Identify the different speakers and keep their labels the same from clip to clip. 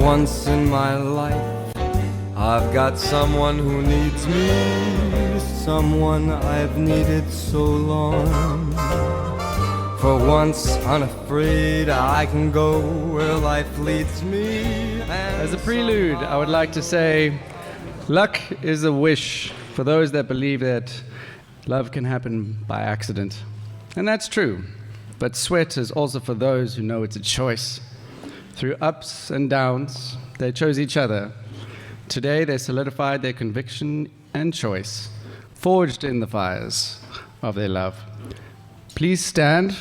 Speaker 1: once in my life, I've got someone who needs me, someone I've needed so long. For once, unafraid, I can go where life leads me.
Speaker 2: As a prelude, I would like to say, luck is a wish for those that believe that love can happen by accident. And that's true. But sweat is also for those who know it's a choice. Through ups and downs, they chose each other. Today, they solidified their conviction and choice, forged in the fires of their love. Please stand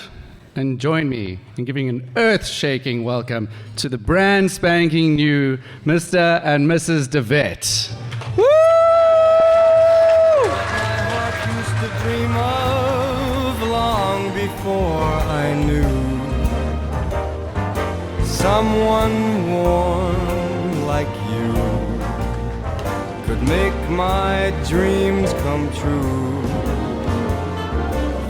Speaker 2: and join me in giving an earth-shaking welcome to the brand spanking new Mr. and Mrs. DeVette. Woo!
Speaker 1: My heart used to dream of long before I knew someone warm like you could make my dreams come true.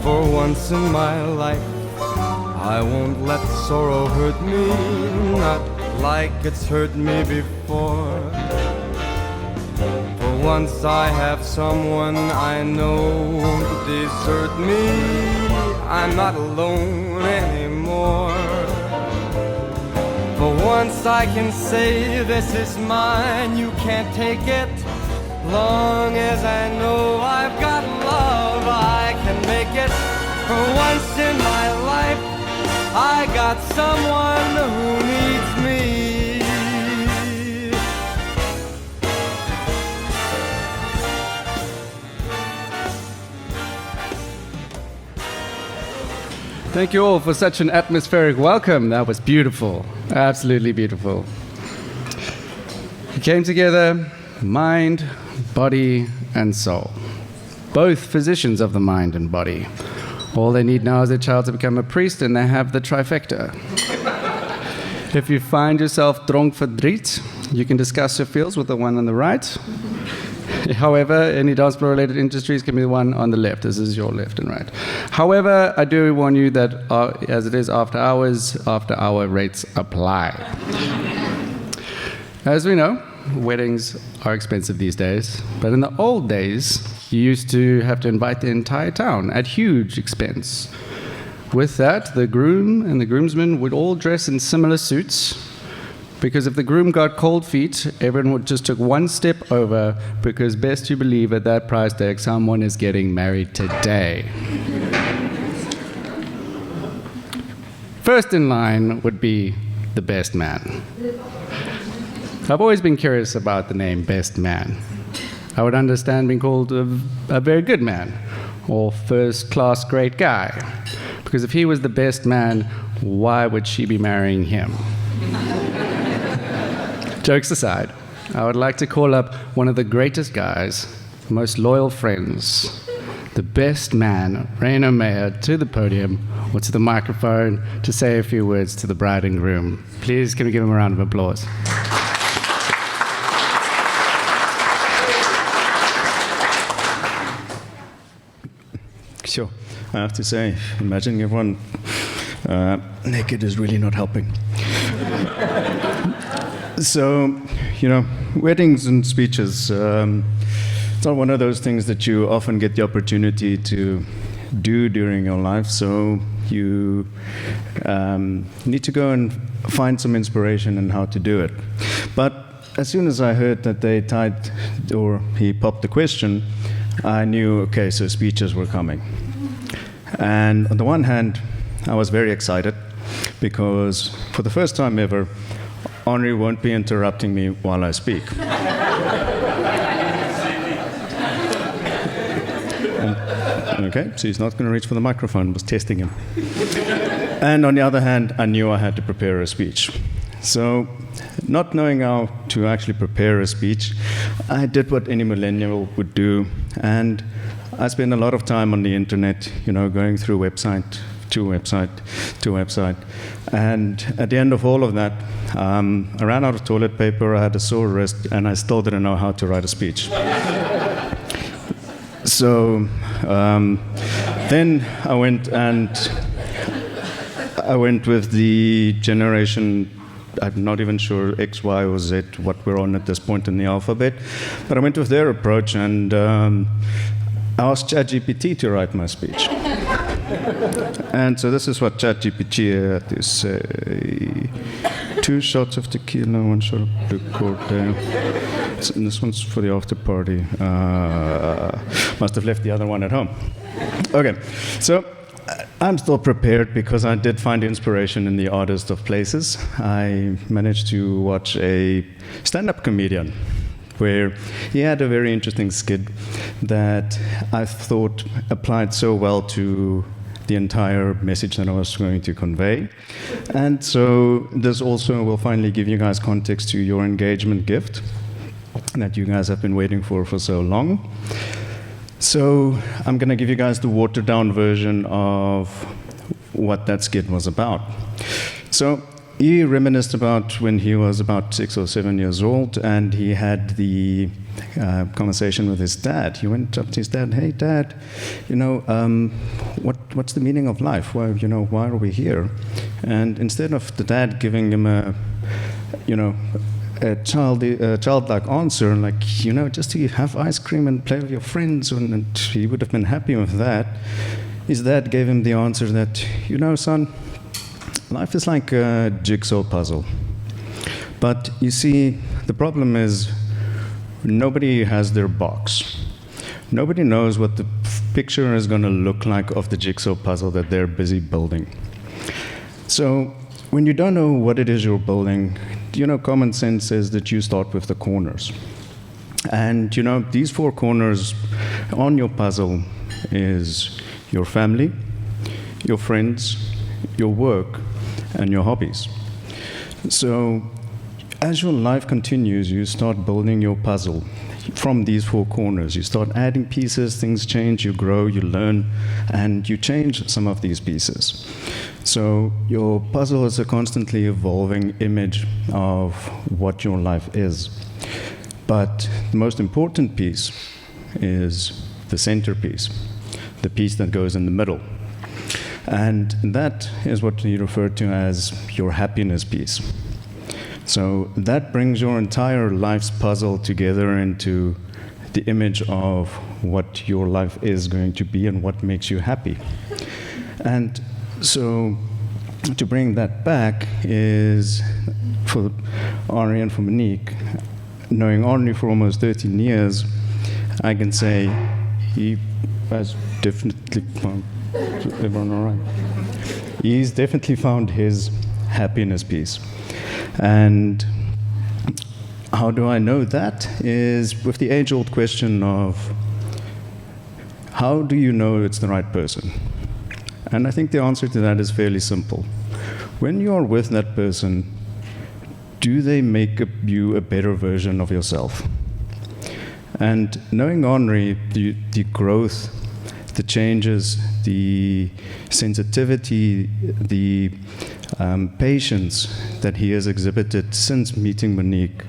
Speaker 1: For once in my life, I won't let sorrow hurt me, not like it's hurt me before. For once I have someone I know won't desert me, I'm not alone anymore. For once I can say this is mine, you can't take it. Long as I know I've got love, I can make it. For once in my life, I got someone who needs me.
Speaker 2: Thank you all for such an atmospheric welcome. That was beautiful, absolutely beautiful. You came together, mind, body, and soul. Both physicians of the mind and body. All they need now is their child to become a priest, and they have the trifecta. If you find yourself dronk verdriet, you can discuss your feels with the one on the right. However, any dance floor related industries can be the one on the left. This is your left and right. However, I do warn you that as it is after hours, after hour rates apply. As we know, weddings are expensive these days, but in the old days, you used to have to invite the entire town at huge expense. With that, the groom and the groomsmen would all dress in similar suits, because if the groom got cold feet, everyone would just took one step over, because best you believe at that price tag, someone is getting married today. First in line would be the best man. I've always been curious about the name best man. I would understand being called a very good man, or first-class great guy. Because if he was the best man, why would she be marrying him? Jokes aside, I would like to call up one of the greatest guys, most loyal friends, the best man, Rainer Mayer, to the podium or to the microphone to say a few words to the bride and groom. Please, can we give him a round of applause?
Speaker 3: Sure. I have to say, imagining everyone naked is really not helping. So, weddings and speeches, it's not one of those things that you often get the opportunity to do during your life, so you need to go and find some inspiration in how to do it. But as soon as I heard that he popped the question, I knew, okay, so speeches were coming. And on the one hand, I was very excited because for the first time ever, Henri won't be interrupting me while I speak. Okay, so he's not going to reach for the microphone, I was testing him. And on the other hand, I knew I had to prepare a speech. So, not knowing how to actually prepare a speech, I did what any millennial would do, and I spent a lot of time on the internet, going through website to website. And at the end of all of that, I ran out of toilet paper, I had a sore wrist, and I still didn't know how to write a speech. So then I went with the generation I'm not even sure X, Y, or Z, what we're on at this point in the alphabet. But I went with their approach and asked ChatGPT to write my speech. And so this is what ChatGPT had to say. 2 shots of tequila, 1 shot of blue cordial. And this one's for the after party. Must have left the other one at home. Okay, so I'm still prepared because I did find inspiration in the oddest of places. I managed to watch a stand-up comedian where he had a very interesting skit that I thought applied so well to the entire message that I was going to convey. And so this also will finally give you guys context to your engagement gift that you guys have been waiting for so long. So I'm going to give you guys the watered-down version of what that skit was about. So he reminisced about when he was about 6 or 7 years old, and he had the conversation with his dad. He went up to his dad, "Hey, Dad, what's the meaning of life? Why are we here?" And instead of the dad giving him a childlike answer, like, just to have ice cream and play with your friends, and he would have been happy with that, his dad gave him the answer that, son, life is like a jigsaw puzzle. But you see, the problem is nobody has their box. Nobody knows what the picture is going to look like of the jigsaw puzzle that they're busy building. So when you don't know what it is you're building, common sense says that you start with the corners. And, these 4 corners on your puzzle is your family, your friends, your work, and your hobbies. So as your life continues, you start building your puzzle from these 4 corners. You start adding pieces, things change, you grow, you learn, and you change some of these pieces. So your puzzle is a constantly evolving image of what your life is. But the most important piece is the centerpiece, the piece that goes in the middle. And that is what you refer to as your happiness piece. So that brings your entire life's puzzle together into the image of what your life is going to be and what makes you happy. And so to bring that back is, for Henri and for Monique, knowing Henri for almost 13 years, I can say he has definitely found, is everyone all right? He's definitely found his happiness piece. And how do I know that? Is with the age-old question of how do you know it's the right person? And I think the answer to that is fairly simple. When you are with that person, do they make you a better version of yourself? And knowing Henri, the growth, the changes, the sensitivity, the patience that he has exhibited since meeting Monique,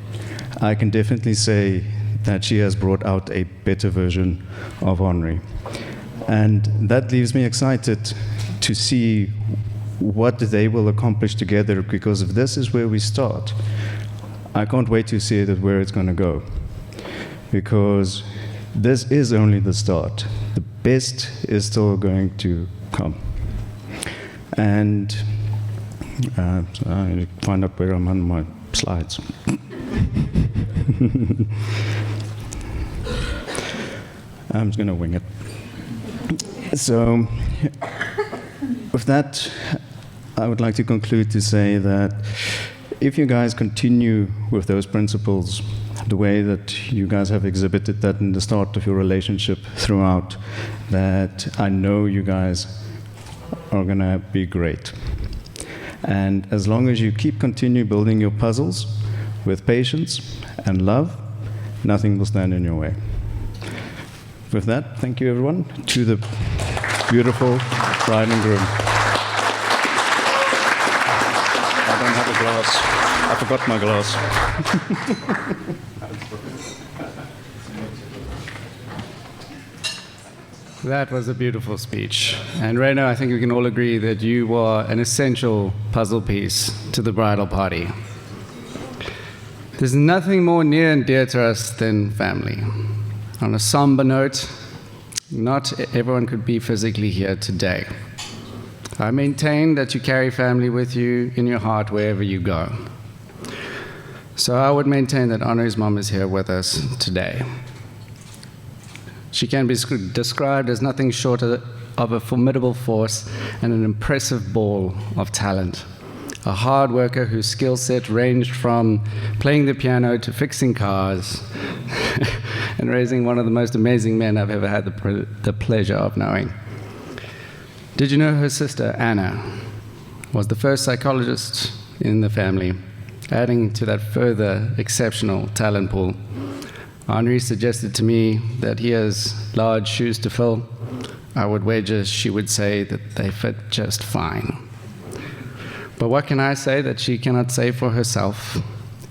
Speaker 3: I can definitely say that she has brought out a better version of Henri. And that leaves me excited to see what they will accomplish together, because if this is where we start, I can't wait to see it where it's going to go. Because this is only the start. The best is still going to come. And so I need to find out where I'm on my slides. I'm just going to wing it. So with that, I would like to conclude to say that if you guys continue with those principles, the way that you guys have exhibited that in the start of your relationship throughout, that I know you guys are going to be great. And as long as you continue building your puzzles with patience and love, nothing will stand in your way. With that, thank you everyone, to the beautiful bride and groom. I don't have a glass. I forgot my glass.
Speaker 2: That was a beautiful speech. And Reino, I think we can all agree that you were an essential puzzle piece to the bridal party. There's nothing more near and dear to us than family. On a somber note, not everyone could be physically here today. I maintain that you carry family with you in your heart wherever you go. So I would maintain that Henri's mom is here with us today. She can be described as nothing short of a formidable force and an impressive ball of talent. A hard worker whose skill set ranged from playing the piano to fixing cars and raising one of the most amazing men I've ever had the pleasure of knowing. Did you know her sister, Anna, was the first psychologist in the family, adding to that further exceptional talent pool? Henri suggested to me that he has large shoes to fill. I would wager she would say that they fit just fine. But what can I say that she cannot say for herself?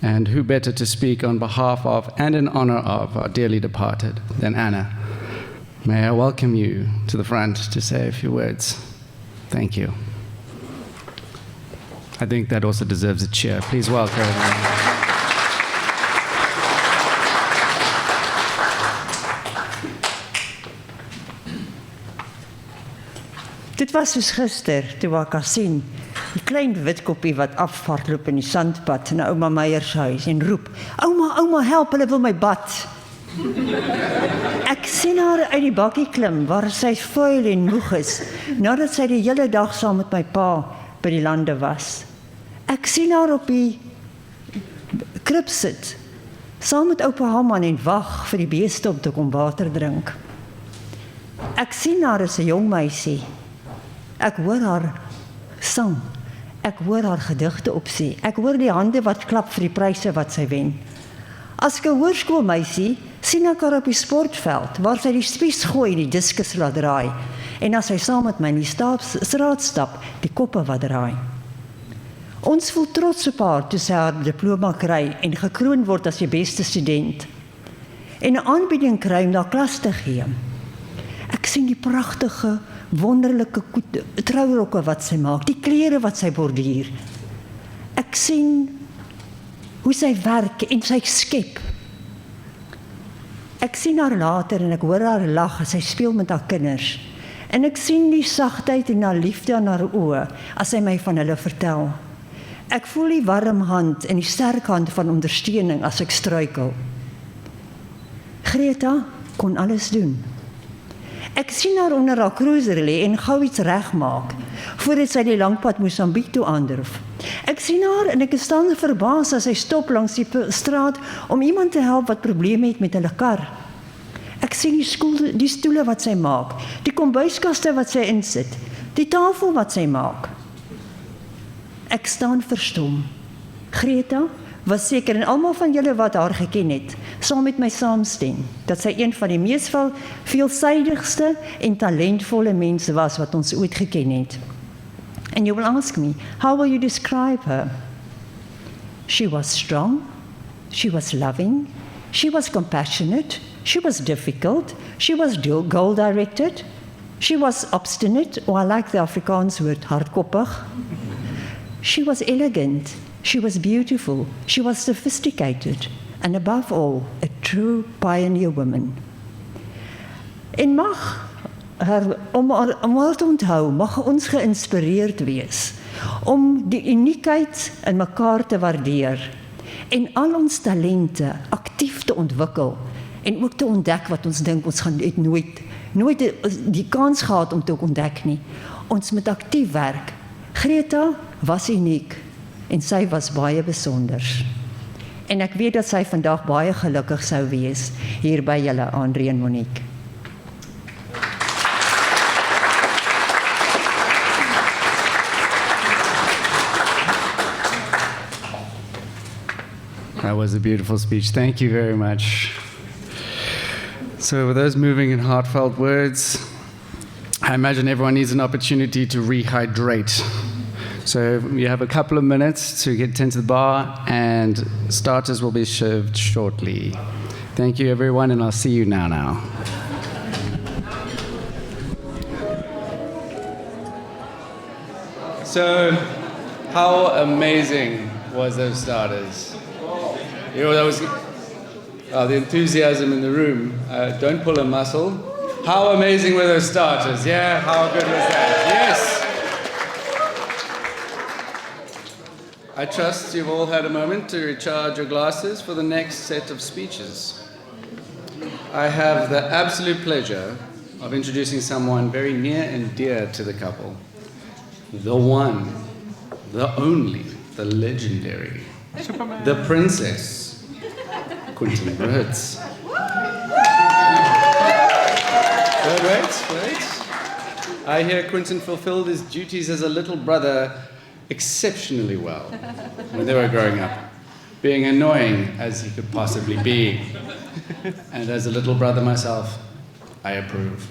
Speaker 2: And who better to speak on behalf of and in honor of our dearly departed than Anna? May I welcome you to the front to say a few words. Thank you. I think that also deserves a cheer. Please welcome her.
Speaker 4: Dit was soos gister, toe ek haar sien, die klein witkoppie wat afhardloop in die sandpad na ouma Meyer se huis en roep, ouma, help, hulle wil my bad. Ek sien haar uit die bakkie klim, waar sy vuil en moeg is, nadat sy die hele dag saam met my pa by die lande was. Ek sien haar op die krib sit, saam met oupa Haman en wag vir die beeste om te kom water drink. Ek sien haar as 'n jong meisie. Ek hoor haar sang, ek hoor haar gedigte opsê, ek hoor die hande wat klap vir die pryse wat sy wen. As ek 'n hoërskoolmeisie, sien ek haar op die sportveld, waar sy die spies gooi en die diskus laat draai, en as sy saam met my in die straat stap, die koppe wat draai. Ons voel trots op haar toe sy haar diploma kry en gekroon word as die beste student, en 'n aanbieding kry om na klas te gee. Ek sien die pragtige, wonderlike trourokke wat sy maak, die klere wat sy borduur. Ek sien hoe sy werk en sy skep. Ek sien haar later en ek hoor haar lag as sy speel met haar kinders. En ek sien die sagtheid en haar liefde aan haar oë as sy my van hulle vertel. Ek voel die warm hand en die sterk hand van ondersteuning as ek struikel. Greta kon alles doen. Ek sien haar onder haar cruiser lê en gou iets regmaak, voordat sy die langpad Mosambiek toe aandurf. Ek sien haar en ek staan verbaas as sy stop langs die straat om iemand te help wat probleme het met hulle kar. Ek sien die stoele wat sy maak, die kombuiskaste wat sy insit, die tafel wat sy maak. Ek staan verstom. Greta was seker en almal van julle wat haar geken het, saam met my saamstem, dat sy een van die mees veelsidigste en talentvolle mense was wat ons ooit geken het. And you will ask me, how will you describe her? She was strong, she was loving, she was compassionate, she was difficult, she was goal-directed, she was obstinate, or I like the Afrikaans word, hardkoppig. She was elegant, she was beautiful, she was sophisticated, and above all, a true pioneer woman. En om haar te onthou, mag ons geïnspireerd wees, om die uniekheid in mekaar te waardeer, en al ons talente actief te ontwikkel, en ook te ontdek wat ons dink, ons gaan nooit die kans gehad om te ontdek nie. Ons moet actief werk. Greta was uniek, en sy was baie besonder. En ek weet dat sy vandag baie gelukkig sou wees, hier by julle, Henri en Monique.
Speaker 2: That was a beautiful speech. Thank you very much. So with those moving and heartfelt words, I imagine everyone needs an opportunity to rehydrate. So you have a couple of minutes to get into the bar, and starters will be served shortly. Thank you, everyone, and I'll see you now. So, how amazing was those starters? That was the enthusiasm in the room. Don't pull a muscle. How amazing were those starters? Yeah, how good was that? Yes. I trust you've all had a moment to recharge your glasses for the next set of speeches. I have the absolute pleasure of introducing someone very near and dear to the couple. The one, the only, the legendary, the princess, Quentin Brits. Wait. I hear Quentin fulfilled his duties as a little brother exceptionally well when they were growing up, being annoying as he could possibly be. And as a little brother myself, I approve.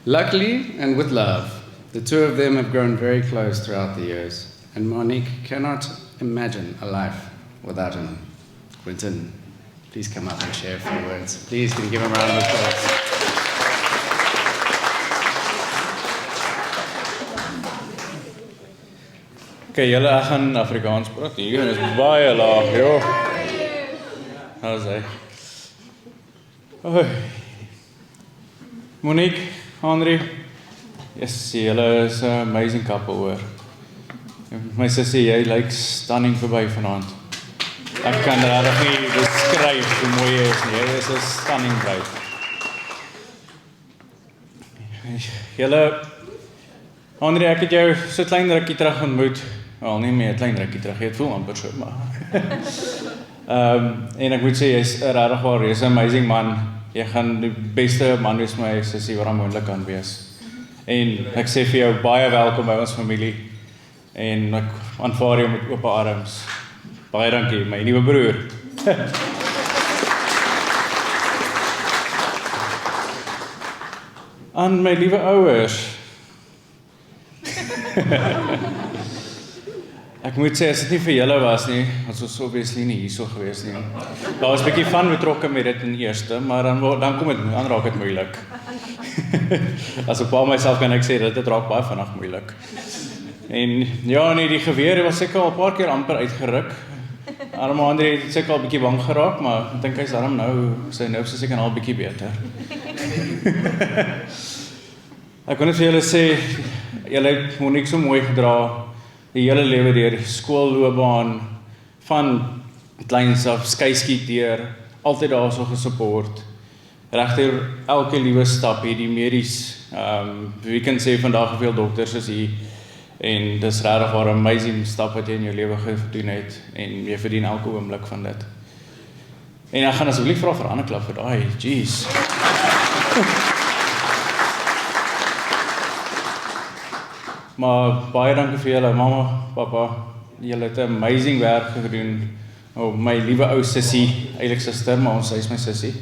Speaker 2: Luckily, and with love, the two of them have grown very close throughout the years, and Monique cannot imagine a life without him. Quentin, please come up and share a few words. Please, can you give him a round of applause?
Speaker 5: Okay, julle ek gaan Afrikaans praat. Hier is baie laag, joh. How's hy? Monique, Henri. Yes, julle is 'n amazing couple hoor. My sussie, jy lyk stunning verby vanaand. Ek kan regtig nie beskryf hoe mooi jy is nie. Jy is 'n stunning bride. Julle Henri, ek het jou so klein rukkie terug ontmoet. Wel, nie meer 'n klein rukkie terug, het voel amper so, maar. En ek moet sê, jy's 'n regtig waar, jy's 'n amazing man. Jy gaan die beste man wees vir my sussie wat moontlik kan wees. En ek sê vir jou baie welkom by ons familie. En ek aanvaar jou met oop arms. Baie dankie, my nuwe broer. Aan my liewe ouers. Ek moet sê, as dit nie vir julle was nie, was ons obviously nie hierso gewees nie. Daar was 'n bietjie van betrokke met dit in eerste, maar dan kom dit, dan raak dit moeilik. As op myself kan ek sê, dit raak baie vinnig moeilik. En ja, nee, die geweer was seker al 'n paar keer amper uitgeruk. Arme Henri het seker al 'n bietjie bang geraak, maar ek dink hy's daarom nou, sy nerves is seker al 'n bietjie beter. Ek wil net vir julle sê, julle het Monique so mooi gedra, die hele lewe deur, skoolloopbaan, van kleins af, skeiskiet deur, altyd daar so gesupport, regtig elke liewe stap hier, die medies, wie kan sê vandag hoeveel dokters is hier, en dis regtig waar 'n amazing stap wat jy in jou lewe gedoen het, en jy verdien elke oomblik van dit. En ek gaan asseblief vra vir 'n ander klap vir daai, jeez. Maar baie dankie vir julle, mamma, papa, julle het 'n amazing werk gedoen, my liewe ou sussie, eintlik suster, maar ons is my sussie,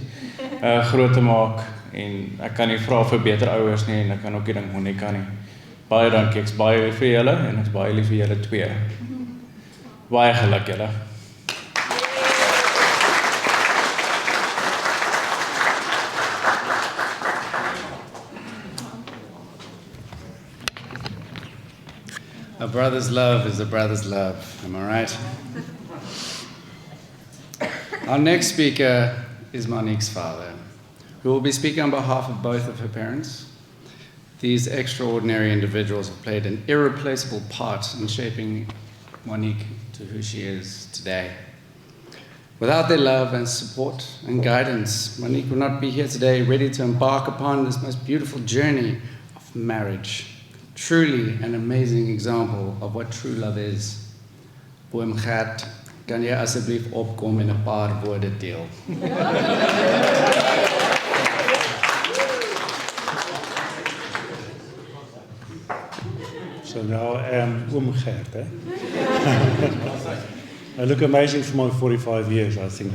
Speaker 5: groot te maak, en ek kan nie vra vir beter ouers nie, en ek kan ook nie dink Monique kan nie. Baie dankie, ek's baie lief vir julle, en ek's baie lief vir julle twee. Baie geluk julle.
Speaker 2: A brother's love is a brother's love, am I right? Our next speaker is Monique's father, who will be speaking on behalf of both of her parents. These extraordinary individuals have played an irreplaceable part in shaping Monique to who she is today. Without their love and support and guidance, Monique would not be here today ready to embark upon this most beautiful journey of marriage. Truly an amazing example of what true love is. Oom Gert, kan jy asseblief opkom en 'n paar woorde deel?
Speaker 6: So now I am Oom Gert, eh? I look amazing for my 45 years, I think.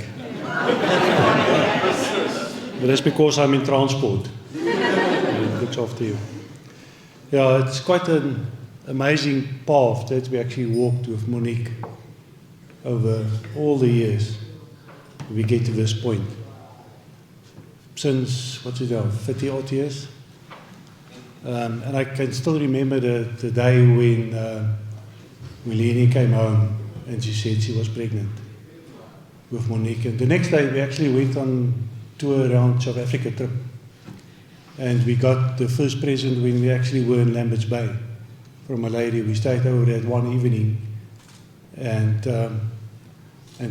Speaker 6: But that's because I'm in transport. It looks after you. Yeah, it's quite an amazing path that we actually walked with Monique over all the years. We get to this point. Since, what's it now, 30 odd years? And I can still remember the day when Leni came home and she said she was pregnant with Monique. And the next day we actually went on tour around South Africa trip. And we got the first present when we actually were in Lambert's Bay from a lady. We stayed over there one evening, and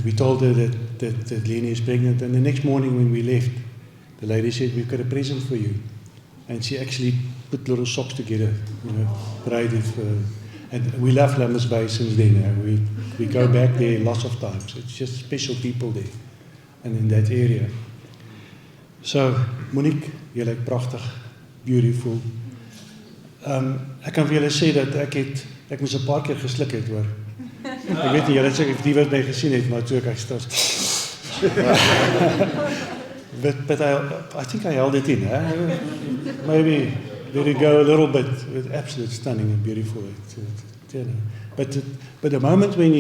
Speaker 6: we told her that Leni is pregnant. And the next morning when we left, the lady said, "We've got a present for you." And she actually put little socks together, braided for. And we love Lambert's Bay since then. We go back there lots of times. It's just special people there, and in that area. So, Monique, jy lyk pragtig, beautiful. Ek kan vir julle sê dat ek moes 'n paar keer gesluk het, hoor. Ek weet nie, julle sê of die wat my gesien het, maar toe ek stas. But I think I held it in. Maybe let it go a little bit. It's absolutely stunning and beautiful. But the moment when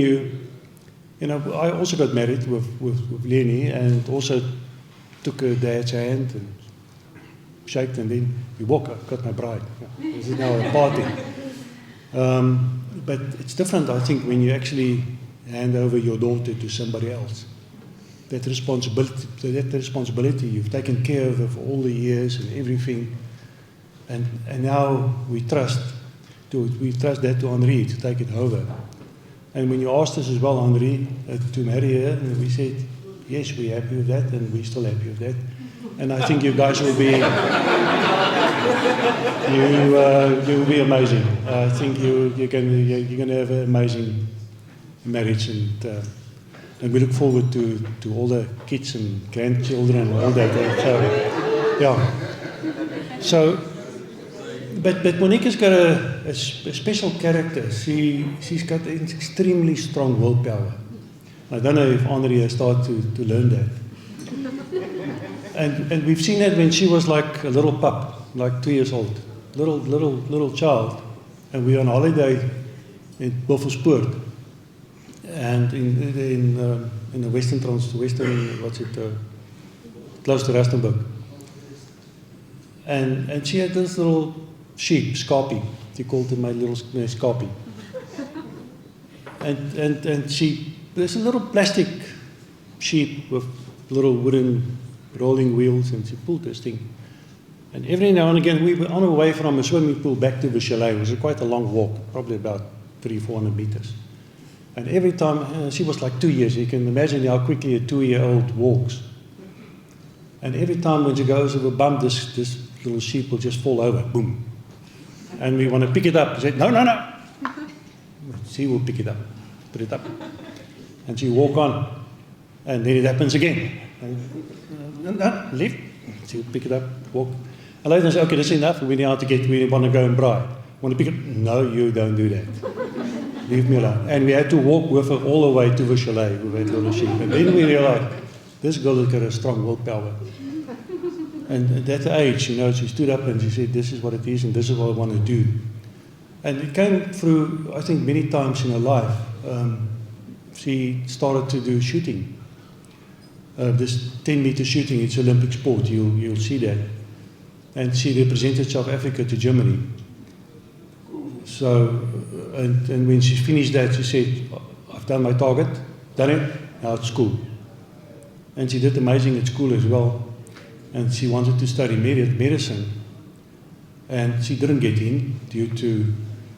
Speaker 6: I also got married with Leni, and also took her dad's hand and shaked, and then we walked. I got my bride. This is now a party. But it's different, I think, when you actually hand over your daughter to somebody else. That responsibility, you've taken care of her for all the years and everything, and now we trust that to Henri to take it over. And when you asked us as well, Henri, to marry her, and we said, yes, we're happy with that, and we're still happy with that. And I think you guys will be, you will be amazing. I think you're going to have an amazing marriage, and we look forward to all the kids and grandchildren and all that. So, but Monique has got a special character. She's got an extremely strong willpower. I don't know if Henri has started to learn that. And we've seen that when she was like a little pup, like 2 years old, little child, and we were on holiday in Beaufortpoort, and in the western, close to Rustenburg, and she had this little sheep, Scarpy. She called him my little Scarpy, and there's a little plastic sheep with little wooden rolling wheels, and she pulled this thing. And every now and again, we were on our way from a swimming pool back to the chalet. It was quite a long walk, probably about 300-400 meters. And every time, she was like 2 years. You can imagine how quickly a 2-year-old walks. And every time when she goes over a bump, this little sheep will just fall over, boom. And we want to pick it up. She said, no. She will pick it up, put it up. And she walk on. And then it happens again. Lift. She will pick it up, walk. And later say, okay, that's enough. We want to go and braai. Want to pick it? No, you don't do that. Leave me alone. And we had to walk with her all the way to the chalet with that little sheep. And then we realized, this girl has got a strong willpower. And at that age, she stood up and she said, this is what it is and this is what I want to do. And it came through, I think, many times in her life. She started to do shooting. This 10-meter shooting, it's Olympic sport, you'll see that. And she represented South Africa to Germany. So, and when she finished that, she said, I've done my target, done it, now it's school. And she did amazing at school as well. And she wanted to study medicine. And she didn't get in due to,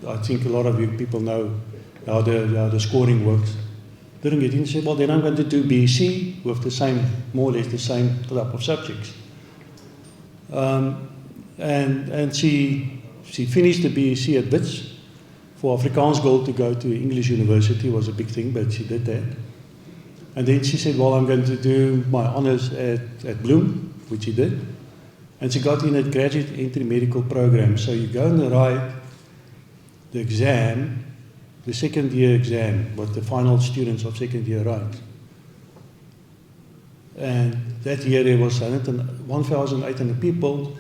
Speaker 6: I think a lot of you people know how the scoring works. Didn't get in. She said, well, then I'm going to do BSc with the same, more or less the same type of subjects. And she finished the BSc at Wits. For Afrikaans girl to go to English university was a big thing, but she did that. And then she said, well, I'm going to do my honours at Bloom, which she did. And she got in at graduate entry medical program. So you go and write the exam, the second year exam, what the final students of second year write. And that year there was 1,800 people,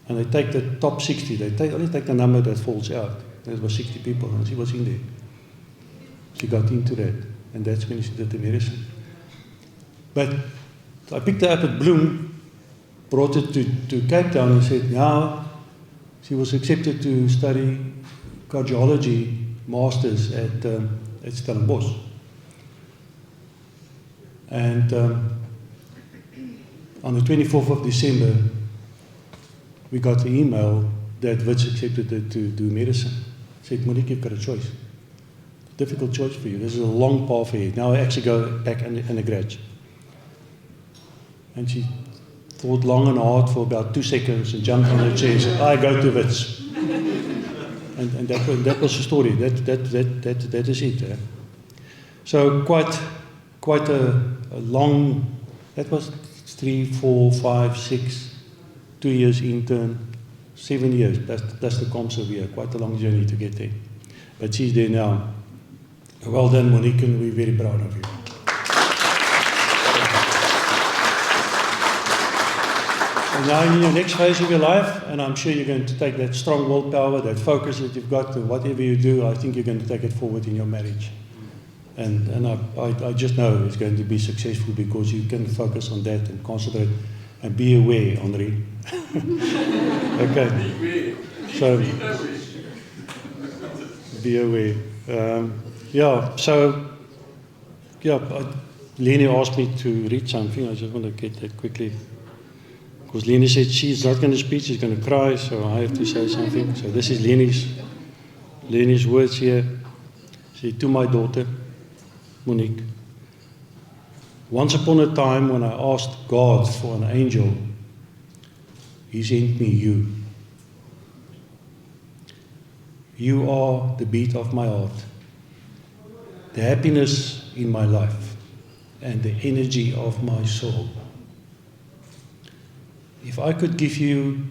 Speaker 6: and they take the top 60. They only take the number that falls out. There was 60 people, and she was in there. She got into that, and that's when she did the medicine. But I picked her up at Bloom, brought her to Cape Town, and said, now she was accepted to study cardiology masters at Stellenbosch. And on the 24th of December, we got the email that Wits accepted it to do medicine. Said, Monique, you've got a choice. Difficult choice for you. This is a long path for you. Now I actually go back undergrad. And she thought long and hard for about 2 seconds and jumped on her chair and said, I go to Wits. and that was the story. That is it. Eh? So quite a long, that was 3, 4, 5, 6, 2 years intern, 7 years. That's the ComServe year. Quite a long journey to get there. But she's there now. Well done, Monique, and we're very proud of you. And now in your next phase of your life, and I'm sure you're going to take that strong willpower, that focus that you've got to whatever you do, I think you're going to take it forward in your marriage. And I just know it's going to be successful because you can focus on that and concentrate and be aware, Henri. Okay. So, be aware. Leni asked me to read something. I just want to get that quickly. Because Leni said she's not going to speak, she's going to cry, so I have to say something. So this is Leni's words here. She said, to my daughter, Monique, once upon a time when I asked God for an angel, He sent me you. You are the beat of my heart, the happiness in my life, and the energy of my soul. If I could give you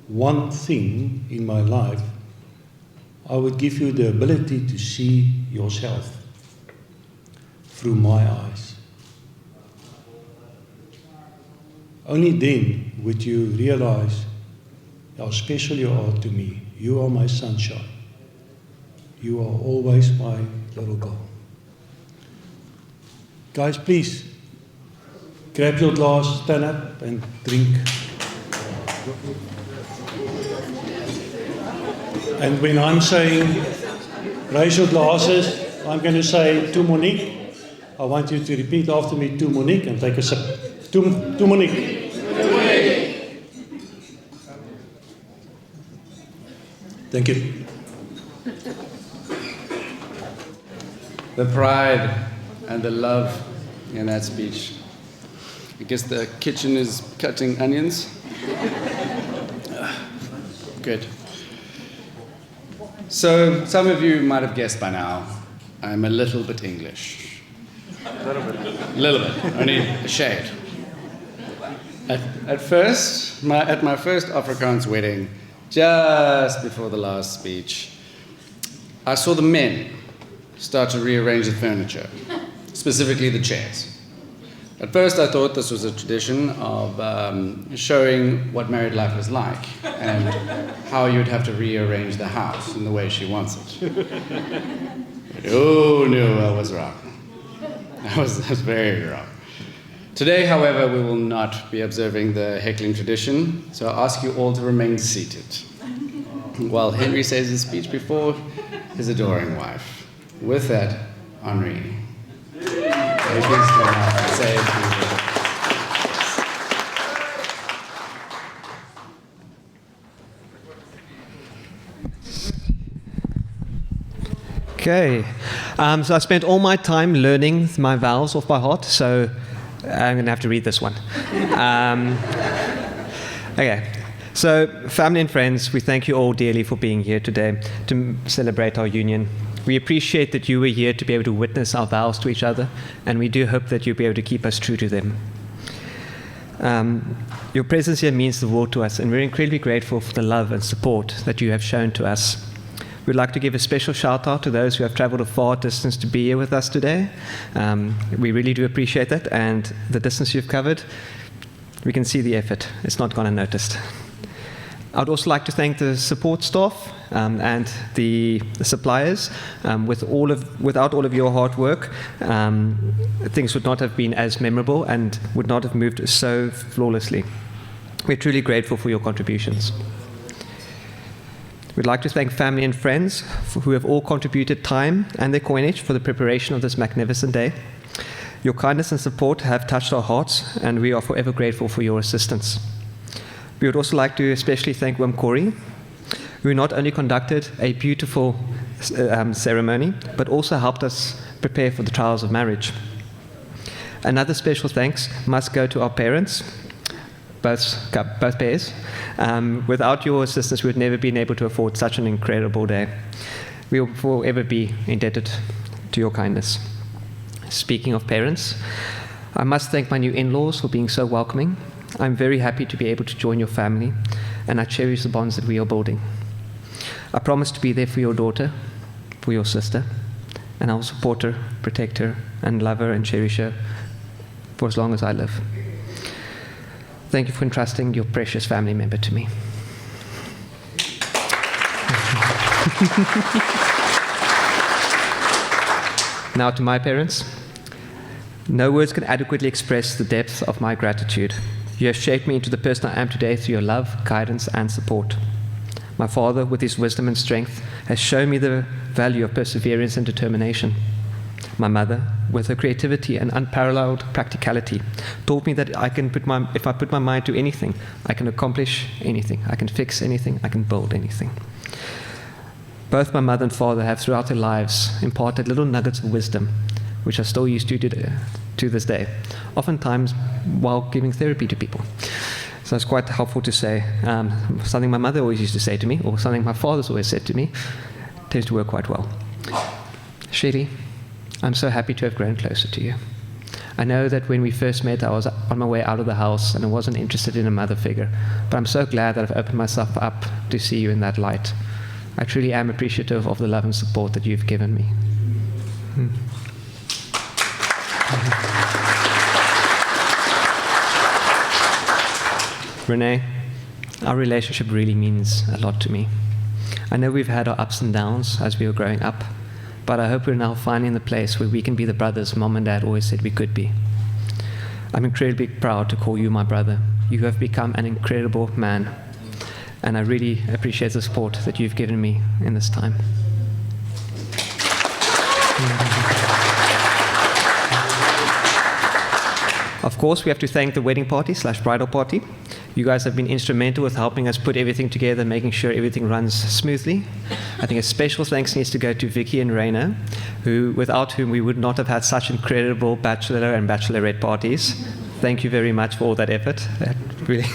Speaker 6: one thing in my life, I would give you the ability to see yourself through my eyes. Only then would you realize how special you are to me. You are my sunshine. You are always my little girl. Guys, please, grab your glass, stand up and drink. And when I'm saying raise your glasses, I'm going to say to Monique. I want you to repeat after me, to Monique, and take a sip. To Monique. To Monique. Thank you.
Speaker 2: The pride and the love in that speech. I guess the kitchen is cutting onions. Good. So, some of you might have guessed by now, I'm a little bit English. A little bit, only a shade. At first, at my first Afrikaans wedding, just before the last speech, I saw the men start to rearrange the furniture, specifically the chairs. At first I thought this was a tradition of showing what married life is like and how you'd have to rearrange the house in the way she wants it. But, oh no, I was wrong. I was very wrong. Today, however, we will not be observing the heckling tradition, so I ask you all to remain seated while Henri says his speech before his adoring wife. With that, Henri. Say a few words.
Speaker 7: Okay, so I spent all my time learning my vowels off by heart, so I'm going to have to read this one. Okay, so family and friends, we thank you all dearly for being here today to celebrate our union. We appreciate that you were here to be able to witness our vows to each other, and we do hope that you'll be able to keep us true to them. Your presence here means the world to us, and we're incredibly grateful for the love and support that you have shown to us. We'd like to give a special shout out to those who have traveled a far distance to be here with us today. We really do appreciate that, and the distance you've covered, we can see the effort. It's not gone unnoticed. I'd also like to thank the support staff and the suppliers. Without all of your hard work, things would not have been as memorable and would not have moved so flawlessly. We're truly grateful for your contributions. We'd like to thank family and friends who have all contributed time and their coinage for the preparation of this magnificent day. Your kindness and support have touched our hearts, and we are forever grateful for your assistance. We would also like to especially thank Wim Corey, who not only conducted a beautiful ceremony, but also helped us prepare for the trials of marriage. Another special thanks must go to our parents, both pairs. Without your assistance, we would never been able to afford such an incredible day. We will forever be indebted to your kindness. Speaking of parents, I must thank my new in-laws for being so welcoming. I'm very happy to be able to join your family, and I cherish the bonds that we are building. I promise to be there for your daughter, for your sister, and I will support her, protect her, and love her and cherish her for as long as I live. Thank you for entrusting your precious family member to me. Now to my parents. No words can adequately express the depth of my gratitude. You have shaped me into the person I am today through your love, guidance, and support. My father, with his wisdom and strength, has shown me the value of perseverance and determination. My mother, with her creativity and unparalleled practicality, taught me that if I put my mind to anything, I can accomplish anything. I can fix anything. I can build anything. Both my mother and father have, throughout their lives, imparted little nuggets of wisdom, which I still use to this day, oftentimes while giving therapy to people. So it's quite helpful to say. Something my mother always used to say to me, or something my father's always said to me, tends to work quite well. Sherry, I'm so happy to have grown closer to you. I know that when we first met, I was on my way out of the house and I wasn't interested in a mother figure, but I'm so glad that I've opened myself up to see you in that light. I truly am appreciative of the love and support that you've given me. Renee, our relationship really means a lot to me. I know we've had our ups and downs as we were growing up, but I hope we're now finally in the place where we can be the brothers Mom and Dad always said we could be. I'm incredibly proud to call you my brother. You have become an incredible man, and I really appreciate the support that you've given me in this time. Of course, we have to thank the wedding party / bridal party. You guys have been instrumental with helping us put everything together, making sure everything runs smoothly. I think a special thanks needs to go to Vicky and Raina, without whom we would not have had such incredible bachelor and bachelorette parties. Thank you very much for all that effort. That really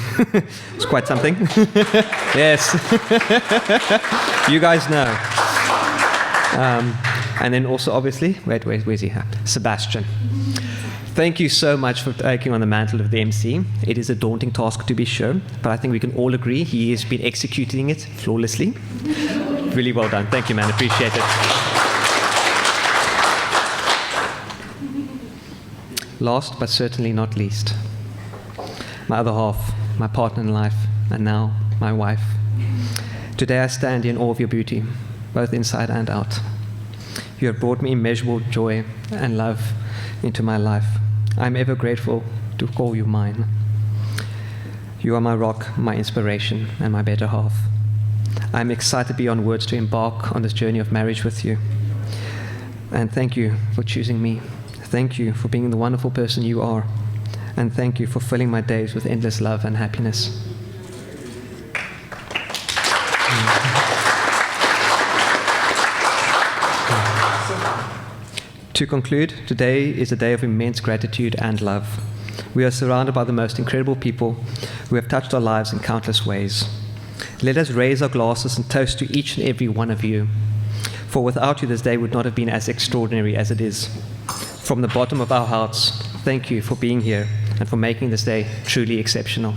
Speaker 7: it's quite something. Yes. You guys know. And then also, obviously, where's he? Sebastian. Thank you so much for taking on the mantle of the MC. It is a daunting task, to be sure, but I think we can all agree he has been executing it flawlessly. Really well done. Thank you, man. Appreciate it. Last, but certainly not least, my other half, my partner in life, and now my wife. Today I stand in awe of your beauty, both inside and out. You have brought me immeasurable joy and love into my life. I'm ever grateful to call you mine. You are my rock, my inspiration, and my better half. I'm excited beyond words to embark on this journey of marriage with you. And thank you for choosing me. Thank you for being the wonderful person you are. And thank you for filling my days with endless love and happiness. To conclude, today is a day of immense gratitude and love. We are surrounded by the most incredible people who have touched our lives in countless ways. Let us raise our glasses and toast to each and every one of you. For without you, this day would not have been as extraordinary as it is. From the bottom of our hearts, thank you for being here and for making this day truly exceptional.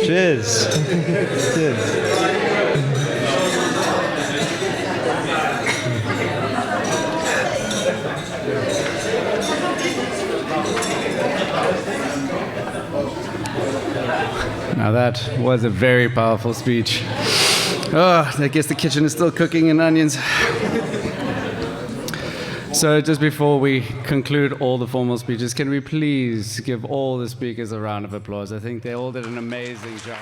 Speaker 7: Cheers. Cheers.
Speaker 2: Now that was a very powerful speech. Oh, I guess the kitchen is still cooking in onions. So just before we conclude all the formal speeches, can we please give all the speakers a round of applause? I think they all did an amazing job.